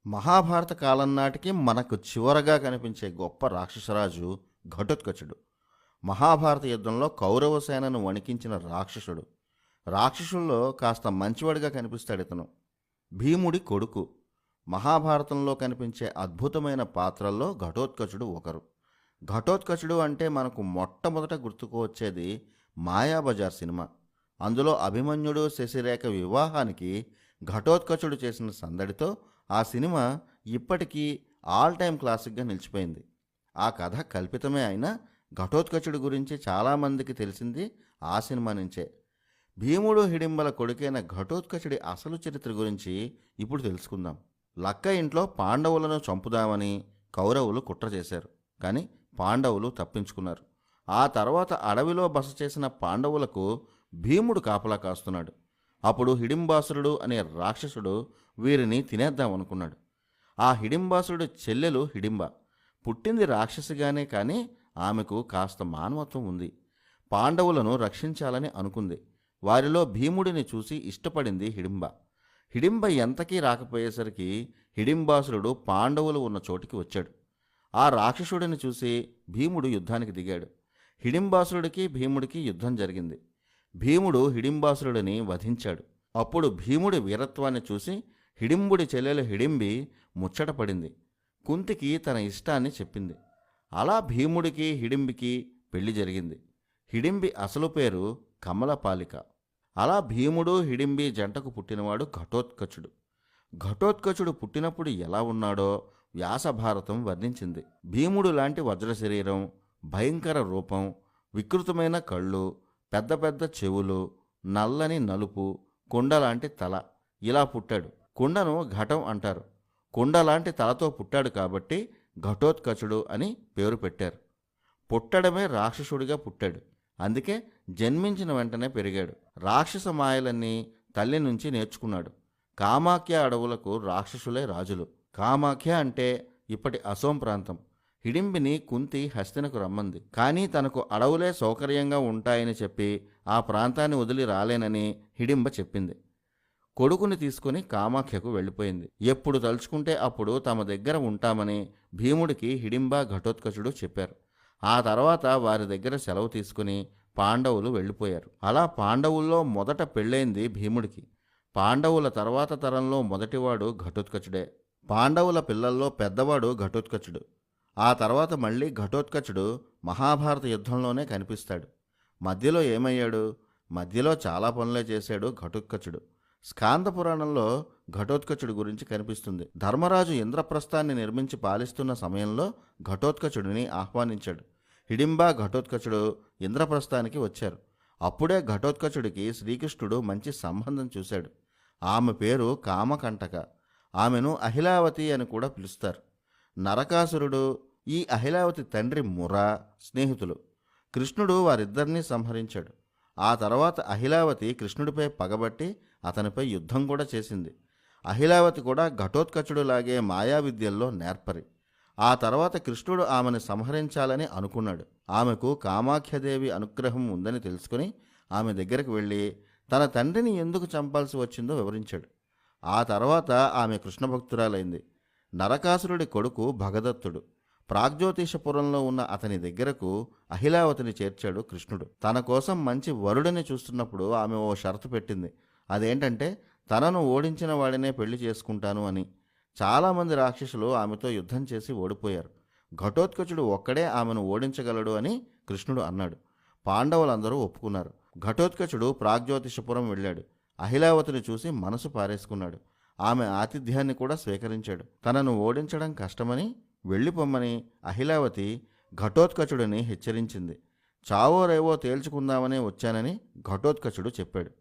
మహాభారత కాలం నాటికి మనకు చివరగా కనిపించే గొప్ప రాక్షసరాజు ఘటోత్కచుడు. మహాభారత యుద్ధంలో కౌరవ సేనను వణికించిన రాక్షసుడు. రాక్షసుల్లో కాస్త మంచివాడిగా కనిపిస్తాడు ఇతను. భీముడి కొడుకు. మహాభారతంలో కనిపించే అద్భుతమైన పాత్రల్లో ఘటోత్కచుడు ఒకరు. ఘటోత్కచుడు అంటే మనకు మొట్టమొదట గుర్తుకు వచ్చేది మాయాబజార్ సినిమా. అందులో అభిమన్యుడు శశిరేఖ వివాహానికి ఘటోత్కచుడు చేసిన సందడితో ఆ సినిమా ఇప్పటికీ ఆల్ టైమ్ క్లాసిక్గా నిలిచిపోయింది. ఆ కథ కల్పితమే అయినా ఘటోత్కచుడి గురించి చాలామందికి తెలిసింది ఆ సినిమా నుంచే. భీముడు హిడింబల కొడుకైన ఘటోత్కచుడి అసలు చరిత్ర గురించి ఇప్పుడు తెలుసుకుందాం. లక్క ఇంట్లో పాండవులను చంపుదామని కౌరవులు కుట్ర చేశారు. కానీ పాండవులు తప్పించుకున్నారు. ఆ తర్వాత అడవిలో బస చేసిన పాండవులకు భీముడు కాపలా కాస్తున్నాడు. అప్పుడు హిడింబాసురుడు అనే రాక్షసుడు వీరిని తినేద్దామనుకున్నాడు. ఆ హిడింబాసురుడి చెల్లెలు హిడింబ. పుట్టింది రాక్షసిగానే కానీ ఆమెకు కాస్త మానవత్వం ఉంది. పాండవులను రక్షించాలని అనుకుంది. వారిలో భీముడిని చూసి ఇష్టపడింది హిడింబ. హిడింబ ఎంతకీ రాకపోయేసరికి హిడింబాసురుడు పాండవులు ఉన్న చోటికి వచ్చాడు. ఆ రాక్షసుడిని చూసి భీముడు యుద్ధానికి దిగాడు. హిడింబాసురుడికి భీముడికి యుద్ధం జరిగింది. భీముడు హిడింబాసురుడిని వధించాడు. అప్పుడు భీముడి వీరత్వాన్ని చూసి హిడింబుడి చెల్లెలు హిడింబి ముచ్చటపడింది. కుంతికి తన ఇష్టాన్ని చెప్పింది. అలా భీముడికి హిడింబికి పెళ్లి జరిగింది. హిడింబి అసలు పేరు కమలపాలిక. అలా భీముడు హిడింబి జంటకు పుట్టినవాడు ఘటోత్కచుడు. ఘటోత్కచుడు పుట్టినప్పుడు ఎలా ఉన్నాడో వ్యాసభారతం వర్ణించింది. భీముడు లాంటి వజ్ర శరీరం, భయంకర రూపం, వికృతమైన కళ్ళు, పెద్ద పెద్ద చెవులు, నల్లని నలుపు, కుండలాంటి తల. ఇలా పుట్టాడు. కుండను ఘటం అంటారు. కుండలాంటి తలతో పుట్టాడు కాబట్టి ఘటోత్కచుడు అని పేరు పెట్టారు. పుట్టడమే రాక్షసుడిగా పుట్టాడు. అందుకే జన్మించిన వెంటనే పెరిగాడు. రాక్షస మాయలన్నీ తల్లి నుంచి నేర్చుకున్నాడు. కామాఖ్య అడవులకు రాక్షసులే రాజులు. కామాఖ్య అంటే ఇప్పటి అసోం ప్రాంతం. హిడింబిని కుంతి హస్తినకు రమ్మంది. కానీ తనకు అడవులే సౌకర్యంగా ఉంటాయని చెప్పి ఆ ప్రాంతాన్ని వదిలి రాలేనని హిడింబ చెప్పింది. కొడుకుని తీసుకుని కామాఖ్యకు వెళ్ళిపోయింది. ఎప్పుడు తలుచుకుంటే అప్పుడు తమ దగ్గర ఉంటామని భీముడికి హిడింబ ఘటోత్కచుడు చెప్పారు. ఆ తర్వాత వారి దగ్గర సెలవు తీసుకుని పాండవులు వెళ్ళిపోయారు. అలా పాండవుల్లో మొదట పెళ్ళైంది భీముడికి. పాండవుల తర్వాత తరంలో మొదటివాడు ఘటోత్కచుడే. పాండవుల పిల్లల్లో పెద్దవాడు ఘటోత్కచుడు. ఆ తర్వాత మళ్ళీ ఘటోత్కచుడు మహాభారత యుద్ధంలోనే కనిపిస్తాడు. మధ్యలో ఏమయ్యాడు? మధ్యలో చాలా పనులే చేశాడు ఘటోత్కచుడు. స్కాంద పురాణంలో ఘటోత్కచుడి గురించి కనిపిస్తుంది. ధర్మరాజు ఇంద్రప్రస్థాన్ని నిర్మించి పాలిస్తున్న సమయంలో ఘటోత్కచుడిని ఆహ్వానించాడు. హిడింబ ఘటోత్కచుడు ఇంద్రప్రస్థానికి వచ్చారు. అప్పుడే ఘటోత్కచుడికి శ్రీకృష్ణుడు మంచి సంబంధం చూశాడు. ఆమె పేరు కామకంటక. ఆమెను అహిలావతి అని కూడా పిలుస్తారు. నరకాసురుడు, ఈ అహిలావతి తండ్రి మురా స్నేహితులు. కృష్ణుడు వారిద్దరినీ సంహరించాడు. ఆ తర్వాత అహిలావతి కృష్ణుడిపై పగబట్టి అతనిపై యుద్ధం కూడా చేసింది. అహిలావతి కూడా ఘటోత్కచుడులాగే మాయా విద్యల్లో నేర్పరి. ఆ తర్వాత కృష్ణుడు ఆమెను సంహరించాలని అనుకున్నాడు. ఆమెకు కామాఖ్యదేవి అనుగ్రహం ఉందని తెలుసుకుని ఆమె దగ్గరికి వెళ్ళి తన తండ్రిని ఎందుకు చంపాల్సి వచ్చిందో వివరించాడు. ఆ తర్వాత ఆమె కృష్ణభక్తురాలైంది. నరకాసురుడి కొడుకు భగదత్తుడు. ప్రాగ్జ్యోతిషపురంలో ఉన్న అతని దగ్గరకు అహిలావతిని చేర్చాడు కృష్ణుడు. తన కోసం మంచి వరుడిని చూస్తున్నప్పుడు ఆమె ఓ షరతు పెట్టింది. అదేంటంటే తనను ఓడించిన వాడినే పెళ్లి చేసుకుంటాను అని. చాలామంది రాక్షసులు ఆమెతో యుద్ధం చేసి ఓడిపోయారు. ఘటోత్కచుడు ఒక్కడే ఆమెను ఓడించగలడు అని కృష్ణుడు అన్నాడు. పాండవులందరూ ఒప్పుకున్నారు. ఘటోత్కచుడు ప్రాగ్జ్యోతిషపురం వెళ్ళాడు. అహిలావతిని చూసి మనసు పారేసుకున్నాడు. ఆమె ఆతిథ్యాన్ని కూడా స్వీకరించాడు. తనను ఓడించడం కష్టమని వెళ్ళిపోమ్మని అహిలావతి ఘటోత్కచుడిని హెచ్చరించింది. చావో రేవో తేల్చుకుందామనే వచ్చానని ఘటోత్కచుడు చెప్పాడు.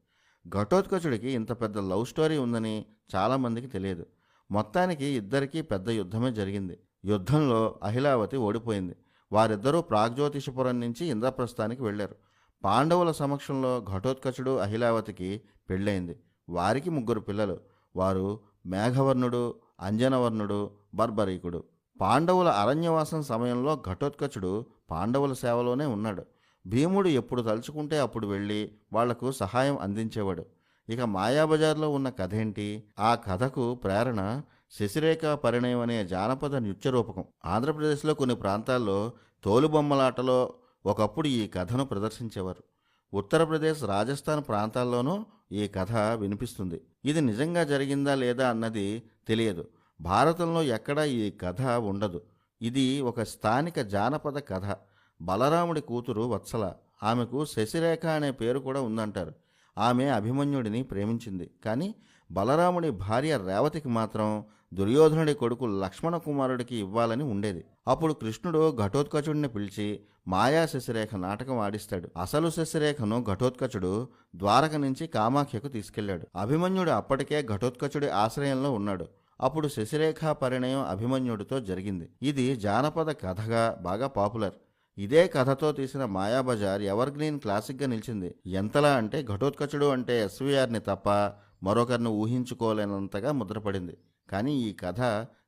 ఘటోత్కచుడికి ఇంత పెద్ద లవ్ స్టోరీ ఉందని చాలామందికి తెలియదు. మొత్తానికి ఇద్దరికీ పెద్ద యుద్ధమే జరిగింది. యుద్ధంలో అహిలావతి ఓడిపోయింది. వారిద్దరూ ప్రాగ్జ్యోతిషపురం నుంచి ఇంద్రప్రస్థానికి వెళ్లారు. పాండవుల సమక్షంలో ఘటోత్కచుడు అహిలావతికి పెళ్ళైంది. వారికి 3 పిల్లలు. వారు మేఘవర్ణుడు, అంజనవర్ణుడు, బర్బరీకుడు. పాండవుల అరణ్యవాసం సమయంలో ఘటోత్కచుడు పాండవుల సేవలోనే ఉన్నాడు. భీముడు ఎప్పుడు తలుచుకుంటే అప్పుడు వెళ్ళి వాళ్లకు సహాయం అందించేవాడు. ఇక మాయాబజార్లో ఉన్న కథేంటి? ఆ కథకు ప్రేరణ శశిరేఖ పరిణయం అనే జానపద నృత్య రూపకం. ఆంధ్రప్రదేశ్లో కొన్ని ప్రాంతాల్లో తోలుబొమ్మలాటలో ఒకప్పుడు ఈ కథను ప్రదర్శించేవారు. ఉత్తరప్రదేశ్, రాజస్థాన్ ప్రాంతాల్లోనూ ఈ కథ వినిపిస్తుంది. ఇది నిజంగా జరిగిందా లేదా అన్నది తెలియదు. భారతంలో ఎక్కడా ఈ కథ ఉండదు. ఇది ఒక స్థానిక జానపద కథ. బలరాముడి కూతురు వత్సల. ఆమెకు శశిరేఖ అనే పేరు కూడా ఉందంటారు. ఆమె అభిమన్యుడిని ప్రేమించింది. కానీ బలరాముడి భార్య రేవతికి మాత్రం దుర్యోధనుడి కొడుకు లక్ష్మణ కుమారుడికి ఇవ్వాలని ఉండేది. అప్పుడు కృష్ణుడు ఘటోత్కచుడిని పిలిచి మాయా శశిరేఖ నాటకం ఆడిస్తాడు. అసలు శశిరేఖను ఘటోత్కచుడు ద్వారక నుంచి కామాఖ్యకు తీసుకెళ్లాడు. అభిమన్యుడు అప్పటికే ఘటోత్కచుడి ఆశ్రయంలో ఉన్నాడు. అప్పుడు శశిరేఖ పరిణయం అభిమన్యుడితో జరిగింది. ఇది జానపద కథగా బాగా పాపులర్. ఇదే కథతో తీసిన మాయాబజార్ ఎవర్ గ్రీన్ క్లాసిక్గా నిలిచింది. ఎంతలా అంటే ఘటోత్కచుడు అంటే ఎస్వీఆర్ని తప్ప మరొకరిని ఊహించుకోలేనంతగా ముద్రపడింది. కానీ ఈ కథ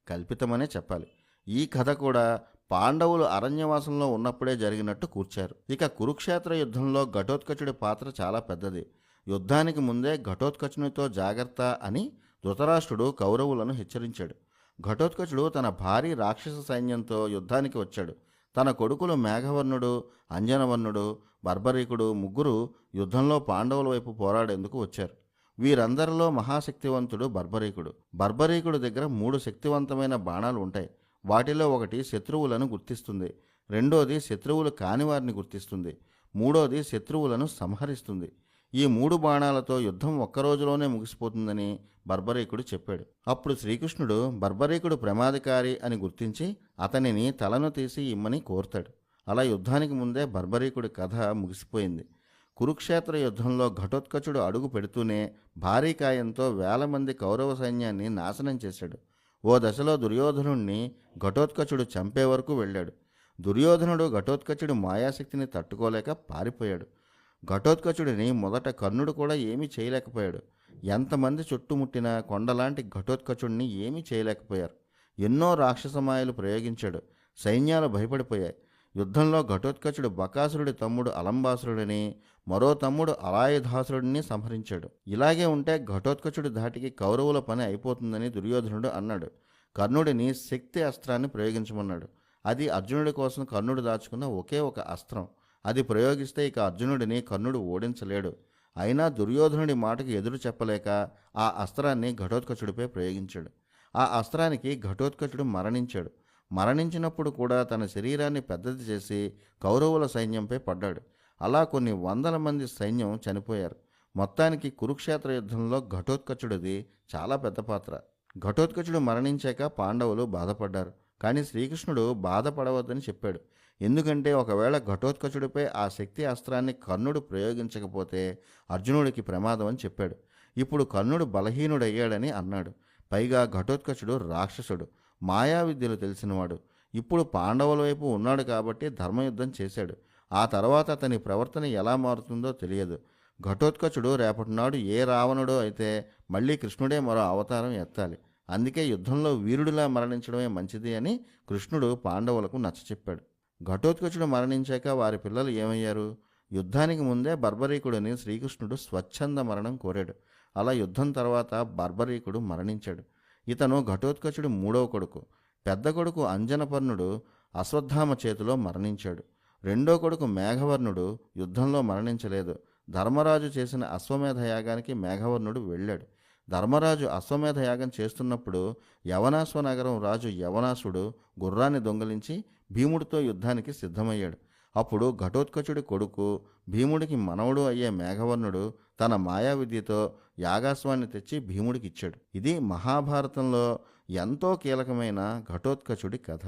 కల్పితమనే చెప్పాలి. ఈ కథ కూడా పాండవులు అరణ్యవాసంలో ఉన్నప్పుడే జరిగినట్టు కూర్చారు. ఇక కురుక్షేత్ర యుద్ధంలో ఘటోత్కచుడి పాత్ర చాలా పెద్దది. యుద్ధానికి ముందే ఘటోత్కచునితో జాగ్రత్త అని ధృతరాష్ట్రుడు కౌరవులను హెచ్చరించాడు. ఘటోత్కచుడు తన భారీ రాక్షస సైన్యంతో యుద్ధానికి వచ్చాడు. తన కొడుకులు మేఘవర్ణుడు, అంజనవర్ణుడు, బర్బరీకుడు ముగ్గురు యుద్ధంలో పాండవుల వైపు పోరాడేందుకు వచ్చారు. వీరందరిలో మహాశక్తివంతుడు బర్బరీకుడు. బర్బరీకుడి దగ్గర 3 శక్తివంతమైన బాణాలు ఉంటాయి. వాటిలో ఒకటి శత్రువులను గుర్తిస్తుంది, రెండోది శత్రువులు కానివారిని గుర్తిస్తుంది, మూడోది శత్రువులను సంహరిస్తుంది. ఈ 3 బాణాలతో యుద్ధం ఒక్కరోజులోనే ముగిసిపోతుందని బర్బరీకుడు చెప్పాడు. అప్పుడు శ్రీకృష్ణుడు బర్బరీకుడు ప్రమాదకారి అని గుర్తించి అతనిని తలను తీసి ఇమ్మని కోరుతాడు. అలా యుద్ధానికి ముందే బర్బరీకుడి కథ ముగిసిపోయింది. కురుక్షేత్ర యుద్ధంలో ఘటోత్కచుడు అడుగు పెడుతూనే భారీ కాయంతో వేల మంది కౌరవ సైన్యాన్ని నాశనం చేశాడు. ఓ దశలో దుర్యోధనుణ్ణి ఘటోత్కచుడు చంపే వరకు వెళ్ళాడు. దుర్యోధనుడు ఘటోత్కచుడి మాయాశక్తిని తట్టుకోలేక పారిపోయాడు. ఘటోత్కచుడిని మొదట కర్ణుడు కూడా ఏమీ చేయలేకపోయాడు. ఎంతమంది చుట్టుముట్టినా కొండలాంటి ఘటోత్కచుడిని ఏమీ చేయలేకపోయారు. ఎన్నో రాక్షసమాయలు ప్రయోగించాడు. సైన్యాలు భయపడిపోయాయి. యుద్ధంలో ఘటోత్కచుడు బకాసురుడి తమ్ముడు అలంబాసురుడిని, మరో తమ్ముడు అలాయుధాసురుడిని సంహరించాడు. ఇలాగే ఉంటే ఘటోత్కచుడి ధాటికి కౌరవుల పని అయిపోతుందని దుర్యోధనుడు అన్నాడు. కర్ణుడిని శక్తి అస్త్రాన్ని ప్రయోగించమన్నాడు. అది అర్జునుడి కోసం కర్ణుడు దాచుకున్న ఒకే ఒక అస్త్రం. అది ప్రయోగిస్తే ఇక అర్జునుడిని కర్ణుడు ఓడించలేడు. అయినా దుర్యోధనుడి మాటకు ఎదురు చెప్పలేక ఆ అస్త్రాన్ని ఘటోత్కచుడిపై ప్రయోగించాడు. ఆ అస్త్రానికి ఘటోత్కచుడు మరణించాడు. మరణించినప్పుడు కూడా తన శరీరాన్ని పెద్దది చేసి కౌరవుల సైన్యంపై పడ్డాడు. అలా కొన్ని వందల మంది సైన్యం చనిపోయారు. మొత్తానికి కురుక్షేత్ర యుద్ధంలో ఘటోత్కచుడిది చాలా పెద్ద పాత్ర. ఘటోత్కచుడు మరణించాక పాండవులు బాధపడ్డారు. కానీ శ్రీకృష్ణుడు బాధపడవద్దని చెప్పాడు. ఎందుకంటే ఒకవేళ ఘటోత్కచుడిపై ఆ శక్తి అస్త్రాన్ని కర్ణుడు ప్రయోగించకపోతే అర్జునుడికి ప్రమాదం అని చెప్పాడు. ఇప్పుడు కర్ణుడు బలహీనుడయ్యాడని అన్నాడు. పైగా ఘటోత్కచుడు రాక్షసుడు, మాయా విద్యలు తెలిసినవాడు. ఇప్పుడు పాండవుల వైపు ఉన్నాడు కాబట్టి ధర్మయుద్ధం చేశాడు. ఆ తర్వాత అతని ప్రవర్తన ఎలా మారుతుందో తెలియదు. ఘటోత్కచుడు రేపటి నాడు ఏ రావణుడో అయితే మళ్ళీ కృష్ణుడే మరో అవతారం ఎత్తాలి. అందుకే యుద్ధంలో వీరుడిలా మరణించడమే మంచిది అని కృష్ణుడు పాండవులకు నచ్చచెప్పాడు. ఘటోత్కచుడు మరణించాక వారి పిల్లలు ఏమయ్యారు? యుద్ధానికి ముందే బర్బరీకుడిని శ్రీకృష్ణుడు స్వచ్ఛంద మరణం కోరాడు. అలా యుద్ధం తర్వాత బర్బరీకుడు మరణించాడు. ఇతను ఘటోత్కచుడి 3వ కొడుకు. పెద్ద కొడుకు అంజనపర్ణుడు అశ్వత్థామ చేతిలో మరణించాడు. రెండో కొడుకు మేఘవర్ణుడు యుద్ధంలో మరణించలేదు. ధర్మరాజు చేసిన అశ్వమేధ యాగానికి మేఘవర్ణుడు వెళ్ళాడు. ధర్మరాజు అశ్వమేధ యాగం చేస్తున్నప్పుడు యవనాశ్వ నగరం రాజు యవనాసుడు గుర్రాన్ని దొంగిలించి భీముడితో యుద్ధానికి సిద్ధమయ్యాడు. అప్పుడు ఘటోత్కచుడి కొడుకు భీముడికి మనవడు అయ్యే మేఘవర్ణుడు తన మాయా విద్యతో యాగాశ్వాన్ని తెచ్చి భీముడికిచ్చాడు. ఇది మహాభారతంలో ఎంతో కీలకమైన ఘటోత్కచుడి కథ.